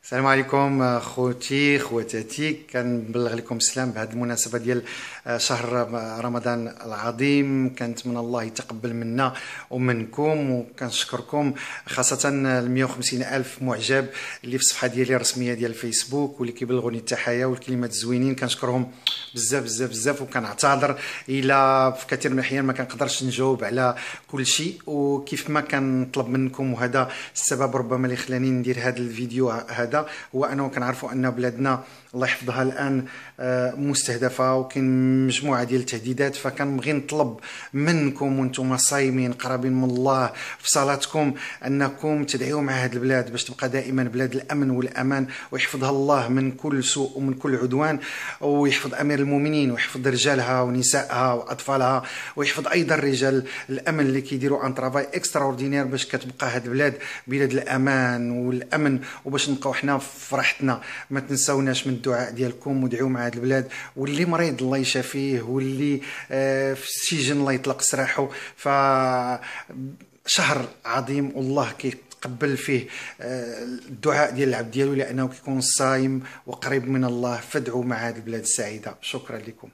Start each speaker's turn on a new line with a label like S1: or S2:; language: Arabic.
S1: السلام عليكم خوتي خواتاتي، كنبلغ لكم السلام بهذه المناسبه ديال شهر رمضان العظيم. كنتمنى الله يتقبل منا ومنكم، وكنشكركم خاصه ال 150 الف معجب اللي في الصفحه ديالي الرسميه ديال الفيسبوك واللي كيبلغوني التحايا والكلمات الزوينين. كنشكرهم بزاف بزاف بزاف، وكنعتذر الى في كثير من الاحيان ما كنقدرش نجاوب على كل شيء وكيف ما كنطلب منكم. وهذا السبب ربما اللي خلاني ندير هذا الفيديو هذا، هو انه كنعرفوا ان بلادنا الله يحفظها الان مستهدفه وكاين مجموعه ديال التهديدات. فكنبغي نطلب منكم وانتم صايمين قرابين من الله في صلاتكم انكم تدعيوا مع هذه البلاد باش تبقى دائما بلاد الامن والامان، ويحفظها الله من كل سوء ومن كل عدوان، ويحفظ امير المؤمنين ويحفظ رجالها ونسائها واطفالها، ويحفظ ايضا رجال الامن اللي كيديروا ان ترافاي اكسترا اوردينير باش كتبقى هذه البلاد بلاد الامان والامن، وباش نبقاو حنا في راحتنا. ما تنساوناش من الدعاء ديالكم ودعيوا مع هذه البلاد، واللي مريض الله يشافيه، واللي في السجن الله يطلق سراحه. ف شهر عظيم والله كيتقبل فيه الدعاء ديال العبد ديالو، لانه كيكون صايم وقريب من الله. فادعوا مع هذه البلاد السعيده. شكرا لكم.